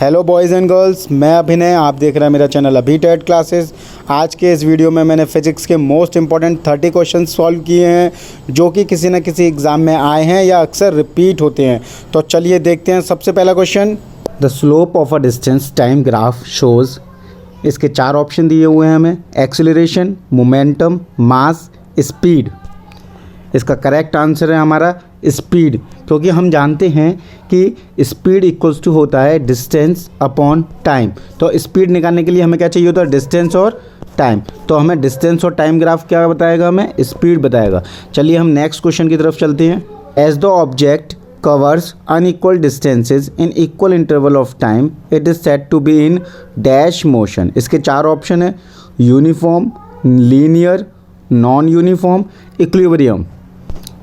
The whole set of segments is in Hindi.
हेलो बॉयज़ एंड गर्ल्स, मैं अभिनय। आप देख रहे हैं मेरा चैनल अभी टेट क्लासेस। आज के इस वीडियो में मैंने फिज़िक्स के मोस्ट इंपॉर्टेंट 30 क्वेश्चन सॉल्व किए हैं जो कि किसी न किसी एग्ज़ाम में आए हैं या अक्सर रिपीट होते हैं। तो चलिए देखते हैं। सबसे पहला question, the slope of a distance time graph shows. इसके 4 ऑप्शन दिए हुए हैं हमें, एक्सीलरेशन, मोमेंटम, मास, स्पीड। इसका करेक्ट आंसर है हमारा स्पीड, क्योंकि हम जानते हैं कि स्पीड इक्वल्स टू होता है डिस्टेंस अपॉन टाइम। तो स्पीड निकालने के लिए हमें क्या चाहिए होता है, डिस्टेंस और टाइम। तो हमें डिस्टेंस और टाइम ग्राफ क्या बताएगा, हमें स्पीड बताएगा। चलिए हम नेक्स्ट क्वेश्चन की तरफ चलते हैं। As the object covers unequal distances in equal interval of time it is said to be in dash motion. इसके 4 ऑप्शन है, uniform, linear, non uniform, equilibrium.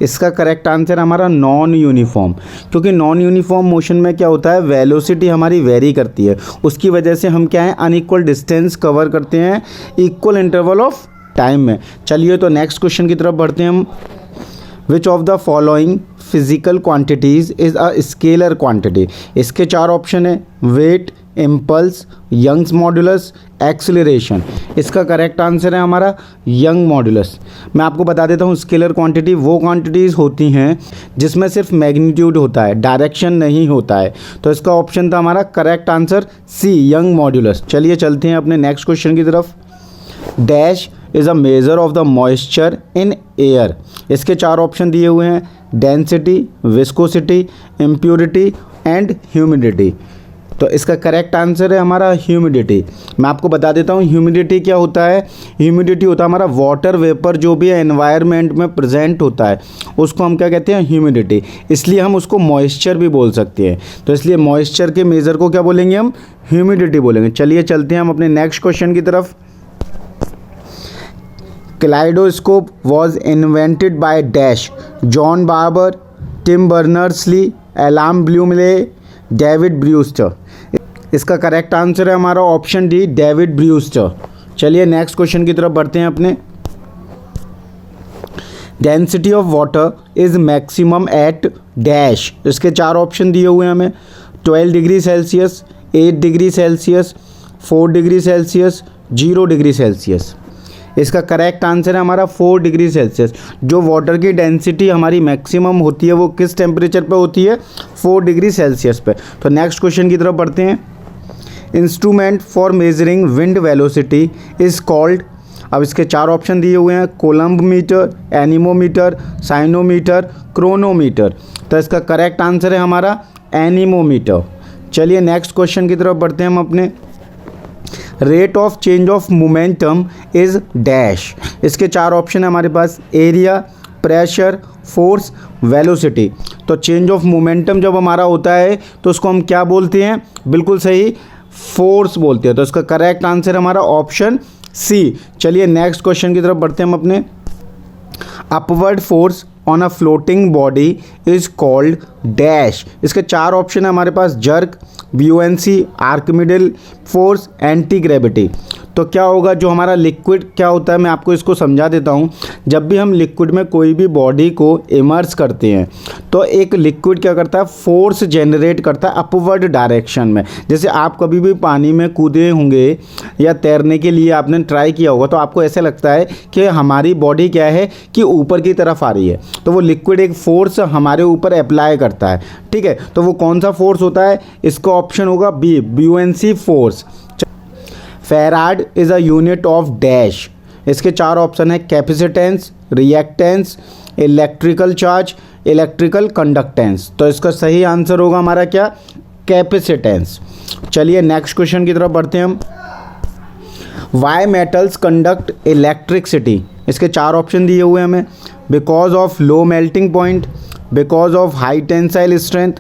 इसका करेक्ट आंसर हमारा नॉन यूनिफॉर्म, क्योंकि नॉन यूनिफॉर्म मोशन में क्या होता है, वेलोसिटी हमारी वेरी करती है। उसकी वजह से हम क्या है, अनइक्वल डिस्टेंस कवर करते हैं इक्वल इंटरवल ऑफ टाइम में। चलिए तो नेक्स्ट क्वेश्चन की तरफ बढ़ते हैं हम। Which of the following physical quantities is a scalar quantity. इसके 4 ऑप्शन है, weight, impulse, Young's modulus, acceleration. इसका करेक्ट आंसर है हमारा यंग मॉड्यूलस। मैं आपको बता देता हूँ, स्केलर क्वांटिटी वो क्वांटिटीज़ होती हैं जिसमें सिर्फ मैग्नीट्यूड होता है, डायरेक्शन नहीं होता है। तो इसका ऑप्शन था हमारा correct answer C, Young modulus. चलिए चलते हैं अपने नेक्स्ट क्वेश्चन की तरफ। Dash is a measure of the moisture in air. इसके 4 ऑप्शन दिए हुए हैं, density, viscosity, impurity and humidity. तो इसका करेक्ट आंसर है हमारा ह्यूमिडिटी। मैं आपको बता देता हूँ ह्यूमिडिटी क्या होता है। ह्यूमिडिटी होता है हमारा वाटर वेपर जो भी एनवायरनमेंट में प्रेजेंट होता है, उसको हम क्या कहते हैं, ह्यूमिडिटी। इसलिए हम उसको मॉइस्चर भी बोल सकते हैं। तो इसलिए मॉइस्चर के मेज़र को क्या बोलेंगे, हम ह्यूमिडिटी बोलेंगे। चलिए चलते हैं हम अपने नेक्स्ट क्वेश्चन की तरफ। Kaleidoscope was invented by dash, John Barber, Tim Berners-Lee, Alan Blumlein, David Brewster. इसका करेक्ट आंसर है हमारा ऑप्शन डी, डेविड ब्रूस्टर। चलिए नेक्स्ट क्वेश्चन की तरफ बढ़ते हैं अपने। Density of water is maximum at dash. इसके 4 ऑप्शन दिए हुए हैं हमें, 12 degree Celsius, 8 degree Celsius, 4 degree Celsius, 0 degree Celsius. इसका करेक्ट आंसर है हमारा 4 डिग्री सेल्सियस। जो वाटर की डेंसिटी हमारी मैक्सिमम होती है वो किस टेम्परेचर पे होती है, 4 डिग्री सेल्सियस पे। तो नेक्स्ट क्वेश्चन की तरफ बढ़ते हैं। Instrument for measuring wind velocity is called. अब इसके 4 ऑप्शन दिए हुए हैं, कोलम्ब मीटर, एनीमोमीटर, साइनोमीटर, क्रोनोमीटर। तो इसका करेक्ट आंसर है हमारा एनीमोमीटर। चलिए नेक्स्ट क्वेश्चन की तरफ बढ़ते हैं हम अपने। Rate of change of momentum is dash. इसके 4 ऑप्शन है हमारे पास, एरिया, प्रेशर, फोर्स, वेलोसिटी। तो चेंज ऑफ मोमेंटम जब हमारा होता है तो उसको हम क्या बोलते हैं, बिल्कुल सही, फोर्स बोलते हैं। तो इसका करेक्ट आंसर हमारा ऑप्शन सी। चलिए नेक्स्ट क्वेश्चन की तरफ बढ़ते हैं हम अपने। Upward force on a floating body is called dash. इसके 4 ऑप्शन है हमारे पास, जर्क, ब्यूएंसी, आर्किमिडल फोर्स, एंटी ग्रेविटी। तो क्या होगा, जो हमारा लिक्विड क्या होता है, मैं आपको इसको समझा देता हूँ। जब भी हम लिक्विड में कोई भी बॉडी को इमर्स करते हैं तो एक लिक्विड क्या करता है, फोर्स जनरेट करता है अपवर्ड डायरेक्शन में। जैसे आप कभी भी पानी में कूदे होंगे या तैरने के लिए आपने ट्राई किया होगा, तो आपको ऐसा लगता है कि हमारी बॉडी क्या है कि ऊपर की तरफ आ रही है। तो वो लिक्विड एक फोर्स हमारे ऊपर अप्लाई करता है, ठीक है। तो वो कौन सा फोर्स होता है, इसका ऑप्शन होगा B, buoyancy force. Farad is a unit of dash. इसके 4 ऑप्शन है, capacitance, reactance, electrical charge, electrical conductance. तो इसका सही आंसर होगा हमारा क्या, कैपेसिटेंस। चलिए नेक्स्ट क्वेश्चन की तरफ बढ़ते हैं हम। Why metals conduct electricity. इसके 4 ऑप्शन दिए हुए हैं हमें, because of low melting point, because of high tensile strength,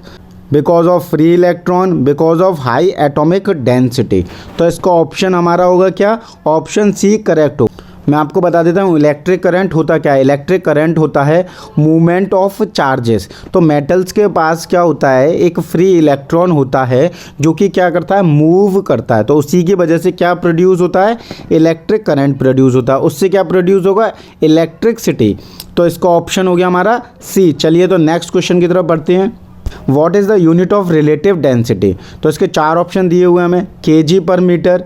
because of free electron, because of high atomic density. तो इसका ऑप्शन हमारा होगा क्या, ऑप्शन सी करेक्ट हो। मैं आपको बता देता हूँ, इलेक्ट्रिक करंट होता क्या है, इलेक्ट्रिक करंट होता है मूवमेंट ऑफ चार्जेस। तो मेटल्स के पास क्या होता है, एक फ्री इलेक्ट्रॉन होता है जो कि क्या करता है, मूव करता है। तो उसी की वजह से क्या प्रोड्यूस होता है, इलेक्ट्रिक करंट प्रोड्यूस होता है। उससे क्या प्रोड्यूस होगा, इलेक्ट्रिसिटी। तो इसका ऑप्शन हो गया हमारा सी। चलिए तो नेक्स्ट क्वेश्चन की तरफ बढ़ते हैं। What is the unit of relative density? तो इसके चार ऑप्शन दिए हुए हमें, kg per metre,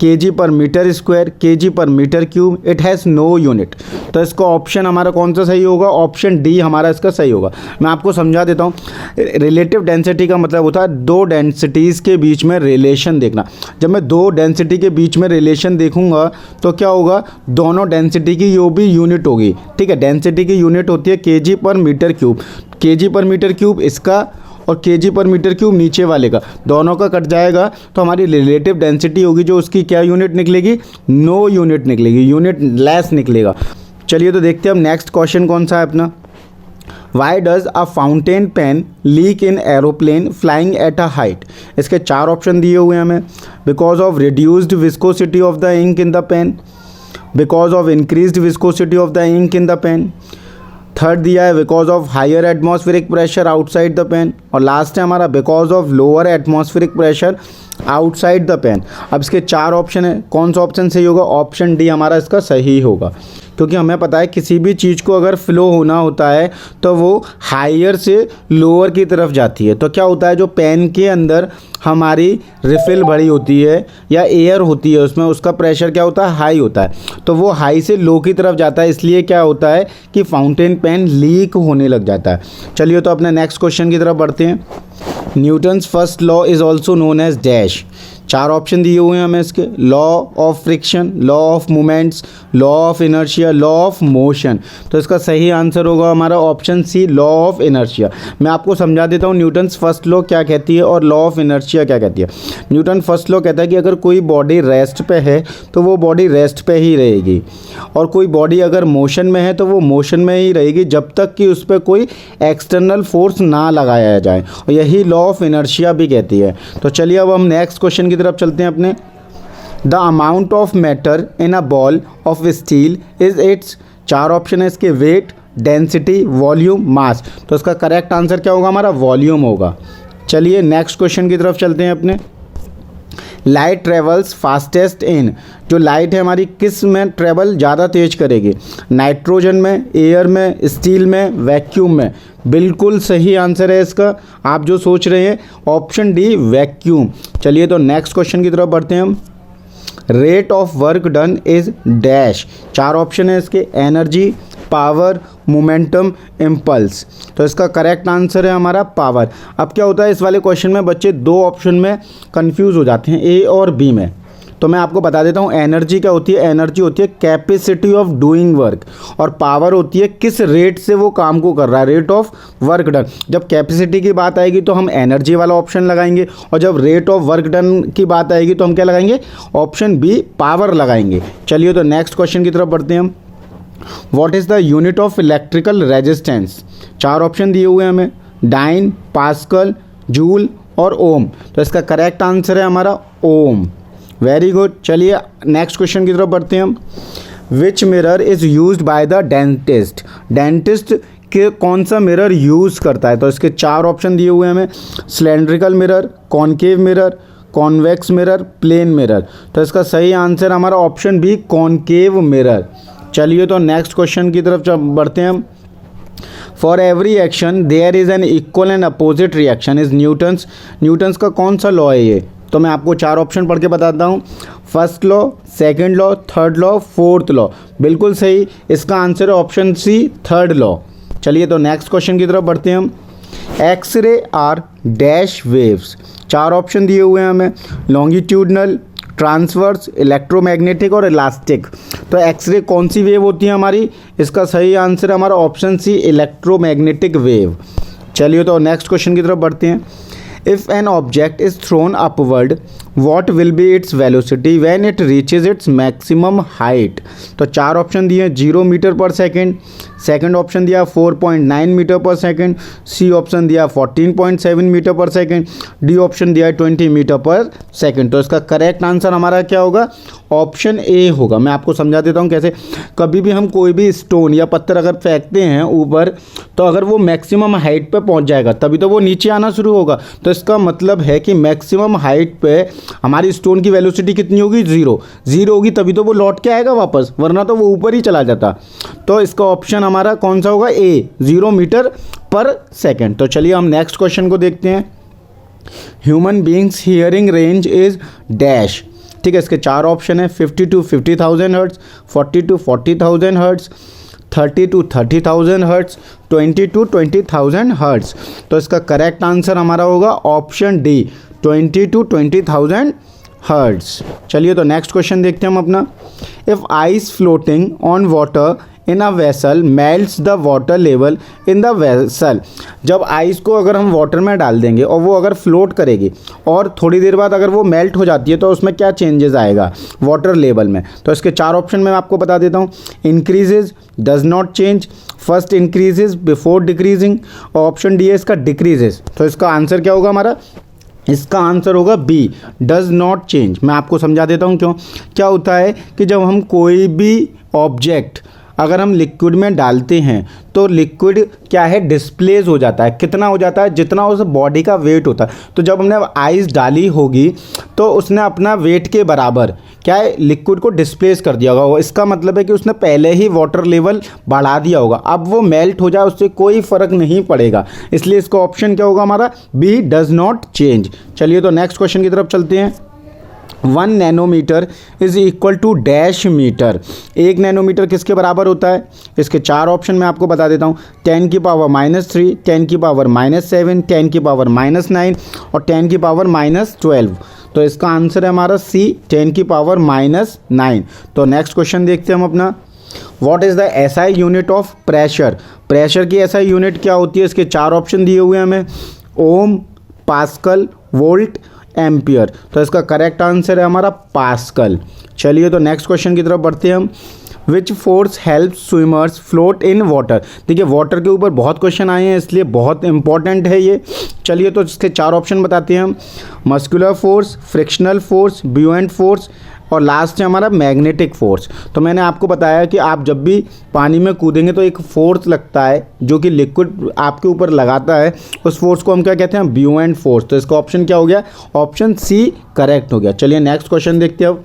kg per metre square, kg per metre cube, it has no unit. तो इसका ऑप्शन हमारा कौन सा सही होगा? ऑप्शन डी हमारा इसका सही होगा। मैं आपको समझा देता हूँ। रिलेटिव डेंसिटी का मतलब होता है दो डेंसिटीज़ के बीच में रिलेशन देखना। जब मैं दो डेंसिटी के बीच में रिलेशन देखूंगा तो क्या होगा? दोनों डेंसिटी की जो भी यूनिट होगी, ठीक है, डेंसिटी की यूनिट होती है KG per metre cube. KG per metre cube इसका और केजी पर मीटर क्यूब नीचे वाले का, दोनों का कट जाएगा तो हमारी रिलेटिव डेंसिटी होगी जो उसकी क्या यूनिट निकलेगी? नो यूनिट निकलेगी, यूनिट लेस निकलेगा। चलिए तो देखते हैं अब नेक्स्ट क्वेश्चन कौन सा है अपना। Why does a fountain pen leak in aeroplane flying at a height? इसके चार ऑप्शन दिए हुए हैं हमें। Because of reduced viscosity of the ink in the pen, because of increased viscosity of the ink in the pen, third दिया है because of higher atmospheric pressure outside the pen, और लास्ट है हमारा because of lower atmospheric pressure outside the pen. अब इसके चार ऑप्शन है, कौन सा ऑप्शन सही होगा? ऑप्शन डी हमारा इसका सही होगा, क्योंकि हमें पता है किसी भी चीज़ को अगर फ्लो होना होता है तो वो हायर से लोअर की तरफ जाती है। तो क्या होता है, जो पेन के अंदर हमारी रिफ़िल भरी होती है या एयर होती है उसमें, उसका प्रेशर क्या होता है? हाई होता है, तो वो हाई से लो की तरफ जाता है, इसलिए क्या होता है कि फाउंटेन पेन लीक होने लग जाता है। चलिए तो अपने नेक्स्ट क्वेश्चन की तरफ बढ़ते हैं। Newton's first law is also known as dash. चार ऑप्शन दिए हुए हैं हमें इसके। Law of friction, law of moments, law of inertia, law of motion. तो इसका सही आंसर होगा हमारा option C, law of inertia. मैं आपको समझा देता हूँ न्यूटन्स फर्स्ट लॉ क्या कहती है और लॉ ऑफ इनर्शिया क्या कहती है। न्यूटन फर्स्ट लॉ कहता है कि अगर कोई बॉडी रेस्ट पे है तो वो बॉडी रेस्ट पे ही रहेगी, और कोई बॉडी अगर मोशन में है तो वो मोशन में ही रहेगी जब तक कि उस पर कोई एक्सटर्नल फोर्स ना लगाया जाए, और यही लॉ ऑफ इनर्शिया भी कहती है। तो चलिए अब हम नेक्स्ट क्वेश्चन की तरफ चलते हैं अपने। The amount of matter in a ball of steel is it's, चार ऑप्शन है इसके, वेट, डेंसिटी, वॉल्यूम, मास। तो इसका करेक्ट आंसर क्या होगा? हमारा वॉल्यूम होगा। चलिए नेक्स्ट क्वेश्चन की तरफ चलते हैं अपने। लाइट ट्रेवल्स फास्टेस्ट इन, जो लाइट है हमारी किस में ट्रेवल ज़्यादा तेज करेगी? नाइट्रोजन में, एयर में, स्टील में, वैक्यूम में? बिल्कुल सही आंसर है इसका, आप जो सोच रहे हैं ऑप्शन डी, वैक्यूम। चलिए तो नेक्स्ट क्वेश्चन की तरफ बढ़ते हैं हम। Rate of work done is dash, चार ऑप्शन है इसके, एनर्जी, पावर, मोमेंटम, इम्पल्स। तो इसका करेक्ट आंसर है हमारा पावर। अब क्या होता है इस वाले क्वेश्चन में बच्चे दो ऑप्शन में कंफ्यूज हो जाते हैं, ए और बी में। तो मैं आपको बता देता हूँ, एनर्जी क्या होती है? एनर्जी होती है कैपेसिटी ऑफ डूइंग वर्क, और पावर होती है किस रेट से वो काम को कर रहा है, रेट ऑफ वर्क डन। जब कैपेसिटी की बात आएगी तो हम एनर्जी वाला ऑप्शन लगाएंगे, और जब रेट ऑफ वर्क डन की बात आएगी तो हम क्या लगाएंगे? ऑप्शन बी, पावर लगाएंगे। चलिए तो नेक्स्ट क्वेश्चन की तरफ बढ़ते हैं हम। What is the unit of electrical resistance? चार ऑप्शन दिए हुए हैं हमें, डाइन, पास्कल, जूल और ओम। तो इसका करेक्ट आंसर है हमारा ओम। Very good. चलिए नेक्स्ट क्वेश्चन की तरफ बढ़ते हैं हम। Which mirror is used by the dentist? Dentist के कौन सा मिरर यूज़ करता है? तो इसके चार ऑप्शन दिए हुए हैं हमें, cylindrical mirror, concave mirror, convex mirror, plane mirror. तो इसका सही आंसर हमारा ऑप्शन बी, कॉनकेव मिरर। चलिए तो नेक्स्ट क्वेश्चन की तरफ बढ़ते हैं हम। For every action there is an equal and opposite reaction is Newton's. Newton's का कौन सा लॉ है ये? तो मैं आपको चार ऑप्शन पढ़ के बताता हूँ। First law, second law, third law, fourth law. बिल्कुल सही, इसका आंसर है ऑप्शन सी, थर्ड लॉ। चलिए तो नेक्स्ट क्वेश्चन की तरफ बढ़ते हैं हम। एक्सरे आर डैश वेव्स, चार ऑप्शन दिए हुए हैं हमें, लॉन्गिट्यूडनल, ट्रांसवर्स, इलेक्ट्रोमैग्नेटिक और इलास्टिक। तो एक्सरे कौन सी वेव होती है हमारी? इसका सही आंसर है हमारा ऑप्शन सी, इलेक्ट्रोमैग्नेटिक वेव। चलिए तो नेक्स्ट क्वेश्चन की तरफ बढ़ते हैं। If an object is throne upward what will be its velocity when it reaches its maximum height? तो चार ऑप्शन दिए, 0 metre per second, second option दिया 4.9 metre per second, C option दिया 14.7 metre per second, D option दिया 20 मीटर पर सेकेंड। तो इसका करेक्ट आंसर हमारा क्या होगा? ऑप्शन ए होगा। मैं आपको समझा देता हूँ कैसे। कभी भी हम कोई भी स्टोन या पत्थर अगर फेंकते हैं ऊपर, तो अगर वो मैक्सिमम हाइट पे पहुँच जाएगा तभी तो वो नीचे आना शुरू होगा। तो इसका मतलब है कि मैक्सिमम हाइट पे हमारी स्टोन की वेलोसिटी कितनी होगी? 0 होगी, तभी तो वो लौट के आएगा वापस, वरना तो वो ऊपर ही चला जाता। तो इसका ऑप्शन हमारा कौन सा होगा? A, 0 metre per second. तो चलिए हम नेक्स्ट क्वेश्चन को देखते हैं। Human beings hearing range is dash. ठीक है, इसके 4 ऑप्शन है 50 to 50,000 hertz, 40 to 40,000 hertz, 30 to 30,000 hertz, 20 to 20,000 hertz. तो इसका करेक्ट आंसर हमारा होगा ऑप्शन डी 20 to 20,000 हर्ट्स। चलिए तो नेक्स्ट क्वेश्चन देखते हैं हम अपना। If ice floating on water in a vessel melts the water level in the vessel. जब आइस को अगर हम वाटर में डाल देंगे और वो अगर फ्लोट करेगी और थोड़ी देर बाद अगर वो मेल्ट हो जाती है तो उसमें क्या चेंजेस आएगा वाटर लेवल में। तो इसके 4 ऑप्शन मैं आपको बता देता हूँ। Increases, does not change, first increases before decreasing, और ऑप्शन डी है इसका डिक्रीजेज। तो इसका आंसर क्या होगा हमारा? इसका आंसर होगा बी, डज नॉट चेंज। मैं आपको समझा देता हूँ क्यों। क्या होता है कि जब हम कोई भी ऑब्जेक्ट अगर हम लिक्विड में डालते हैं तो लिक्विड क्या है, डिस्प्लेस हो जाता है। कितना हो जाता है? जितना उस बॉडी का वेट होता है। तो जब हमने आइस डाली होगी तो उसने अपना वेट के बराबर क्या है, लिक्विड को डिस्प्लेस कर दिया होगा। इसका मतलब है कि उसने पहले ही वाटर लेवल बढ़ा दिया होगा। अब वो मेल्ट हो जाए उससे कोई फ़र्क नहीं पड़ेगा। इसलिए इसका ऑप्शन क्या होगा हमारा? B, does not change. चलिए तो नेक्स्ट क्वेश्चन की तरफ चलते हैं। 1 nanometre is equal to dash metre. 1 nanometre किसके बराबर होता है? इसके 4 ऑप्शन मैं आपको बता देता हूँ। 10 की पावर -3, 10 की पावर -7, 10 की पावर -9 और 10 की पावर -12। तो इसका आंसर है हमारा सी, 10 की पावर -9। तो नेक्स्ट क्वेश्चन देखते हैं हम अपना। What is the SI unit of pressure? Pressure की एसआई यूनिट क्या होती है? इसके 4 ऑप्शन दिए हुए हैं हमें। ओम, पास्कल, वोल्ट, एम्पियर। तो इसका करेक्ट आंसर है हमारा पास्कल। चलिए तो नेक्स्ट क्वेश्चन की तरफ बढ़ते हैं हम। Which force help swimmers float in water? देखिए वाटर के ऊपर बहुत क्वेश्चन आए हैं इसलिए बहुत इंपॉर्टेंट है ये। चलिए तो इसके 4 ऑप्शन बताते हैं हम। Muscular force, frictional force, buoyant force और लास्ट है हमारा मैग्नेटिक फोर्स। तो मैंने आपको बताया कि आप जब भी पानी में कूदेंगे तो एक फोर्स लगता है जो कि लिक्विड आपके ऊपर लगाता है। उस फोर्स को हम क्या कहते हैं? ब्यूएंट फोर्स। तो इसका ऑप्शन क्या हो गया? ऑप्शन सी करेक्ट हो गया। चलिए नेक्स्ट क्वेश्चन देखते हैं अब।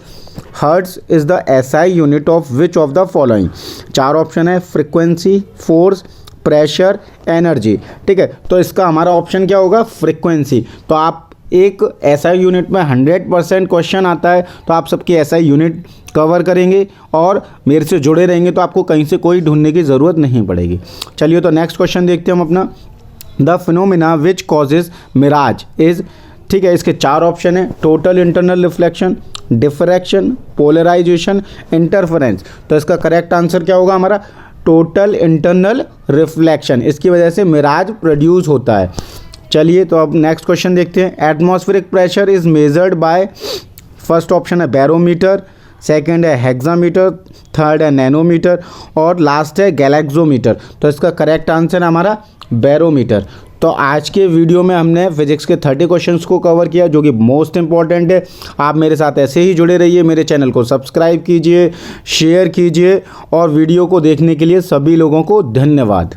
Hertz is the SI unit of which of the following? 4 option है, फ्रिक्वेंसी, फोर्स, प्रेशर, एनर्जी। ठीक है, तो इसका हमारा ऑप्शन क्या होगा? फ्रिक्वेंसी। तो आप एक एसआई यूनिट में 100% क्वेश्चन आता है तो आप सबकी एसआई यूनिट कवर करेंगे और मेरे से जुड़े रहेंगे तो आपको कहीं से कोई ढूंढने की ज़रूरत नहीं पड़ेगी। चलिए तो नेक्स्ट क्वेश्चन देखते हैं हम अपना। The phenomena which causes mirage is. ठीक है, इसके 4 ऑप्शन है। Total internal reflection, diffraction, polarisation, interference. तो इसका करेक्ट आंसर क्या होगा हमारा? Total internal reflection. इसकी वजह से मिराज प्रोड्यूस होता है। चलिए तो अब नेक्स्ट क्वेश्चन देखते हैं। Atmospheric pressure is measured by. First option है बैरोमीटर, सेकंड है हेक्सामीटर, थर्ड है नैनोमीटर और लास्ट है गैलेक्सोमीटर। तो इसका करेक्ट आंसर है हमारा बैरोमीटर। तो आज के वीडियो में हमने फिजिक्स के 30 क्वेश्चंस को कवर किया जो कि मोस्ट इंपॉर्टेंट है। आप मेरे साथ ऐसे ही जुड़े रहिए। मेरे चैनल को सब्सक्राइब कीजिए, शेयर कीजिए और वीडियो को देखने के लिए सभी लोगों को धन्यवाद।